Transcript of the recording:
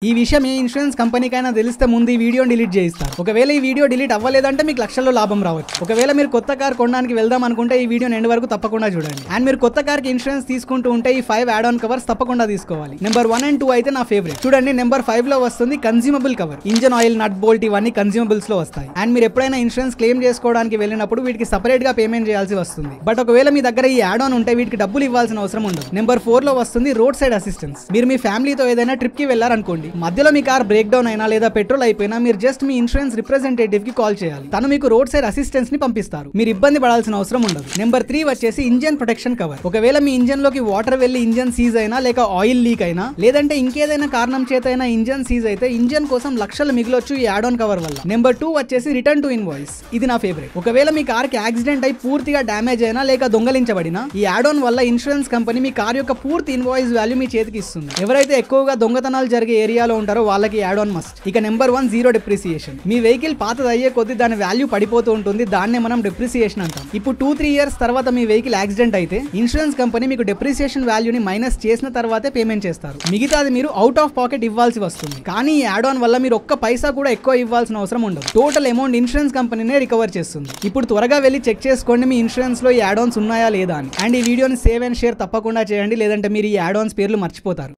ఈ విషయం ఏ ఇన్సూరెన్స్ కంపెనీకైనా తెలిస్తే ముందు ఈ వీడియోని డిలీట్ చేయిస్తారు. ఒకవేళ ఈ వీడియో డిలీట్ అవ్వలేదంటే మీకు లక్షల్లో లాభం రావచ్చు. ఒకవేళ మీరు కొత్త కార్ కొనడానికి వెళ్దాం అనుకుంటే ఈ వీడియోని ఎండ్ వరకు తప్పకుండా చూడండి. అండ్ మీరు కొత్త కార్ కి ఇన్సూరెన్స్ తీసుకుంటూ ఉంటే ఈ 5 యాడ్ ఆన్ కవర్స్ తప్పకుండా తీసుకోవాలి. నెంబర్ 1 and 2 అయితే నా ఫేవరెట్. చూడండి, నెంబర్ 5 లో వస్తుంది consumable cover. Engine oil, nut bolt ఇవన్నీ కన్స్యూమబుల్స్ లో వస్తాయి. అండ్ మీరు ఎప్పుడైనా ఇన్సూరెన్స్ క్లెయిమ్ చేసుకోవడానికి వెళ్ళినప్పుడు వీటికి సెపరేట్ గా పేమెంట్ చేయాల్సి వస్తుంది. బట్ ఒకవేళ మీ దగ్గర ఈ యాడ్ ఆన్ ఉంటే వీటికి డబ్బులు ఇవ్వాల్సిన అవసరం ఉండదు. నెంబర్ 4 లో వస్తుంది రోడ్ సైడ్ అసిస్టెన్స్. మీరు మీ ఫ్యామిలీతో ఏదైనా ట్రిప్ కి వెళ్లారనుకోండి, మధ్యలో మీ కార్ బ్రేక్ డౌన్ అయినా లేదా పెట్రోల్ అయిపోయినా మీరు జస్ట్ మీ ఇన్సూరెన్స్ రిప్రజెంటేటివ్ కి కాల్ చేయాలి. తను మీకు రోడ్ సైడ్ అసిస్టెన్స్ ని పంపిస్తారు. మీరు ఇబ్బంది పడాల్సిన అవసరం ఉండదు. నెంబర్ 3 వచ్చేసి ఇంజన్ ప్రొటెక్షన్ కవర్. ఒకవేళ మీ ఇంజన్ లోకి వాటర్ వెళ్లి ఇంజన్ సీజ్ అయినా లేక ఆయిల్ లీక్ అయినా లేదంటే ఇంకేదైనా కారణం చేత అయినా ఇంజన్ సీజ్ అయితే ఇంజన్ కోసం లక్షలు మిగిలొచ్చు ఈ యాడ్ ఆన్ కవర్ వల్ల. నెంబర్ 2 వచ్చేసి రిటర్న్ టు ఇన్వాయిస్. ఇది నా ఫేవరెట్. ఒకవేళ మీ కార్ కి యాక్సిడెంట్ అయి పూర్తిగా డ్యామేజ్ అయినా లేక దొంగలించబడినా ఈ యాడ్ ఆన్ వల్ల ఇన్సూరెన్స్ కంపెనీ మీ కార్ యొక్క పూర్తి ఇన్వాయిస్ వాల్యూ మీ చేతికి ఇస్తుంది. ఎవరైతే ఎక్కువగా దొంగతనాలు జరిగే ఏరియాలో ఉంటారో వాళ్ళకి యాడ్ ఆన్ మస్ట్. ఇక నెంబర్ 1 జీరో డిప్రిసియేషన్. మీ వెహికల్ పాతది అయ్యే కొద్ది దాని వాల్యూ పడిపోతూ ఉంటుంది. దాన్నే మనం డిప్రిసియేషన్ అంటాం. ఇప్పుడు 2-3 ఇయర్స్ తర్వాత మీ వెహికల్ యాక్సిడెంట్ అయితే ఇన్సూరెన్స్ కంపెనీ మీకు డిప్రిసియేషన్ వాల్యూని మైనస్ చేసిన తర్వాతే పేమెంట్ చేస్తారు. మిగతాది మీరు అవుట్ ఆఫ్ పాకెట్ ఇవ్వాల్సి వస్తుంది. కానీ ఈ యాడ్ ఆన్ వల్ల మీరు ఒక్క పైసా కూడా ఎక్కువ ఇవ్వాల్సిన అవసరం ఉండదు. టోటల్ అమౌంట్ ఇన్సూరెన్స్ కంపెనీనే రికవర్ చేస్తుంది. ఇప్పుడు త్వరగా వెళ్ళి చెక్ చేసుకోండి మీ ఇన్సూరెన్స్ లో ఈ యాడ్ ఆన్స్ ఉన్నాయా లేదా అని. అండ్ ఈ వీడియోని సేవ్ అండ్ షేర్ తప్పకుండా చేయండి, లేదంటే మీరు ఈ యాడ్ ఆన్స్ పేర్లు మర్చిపోతారు.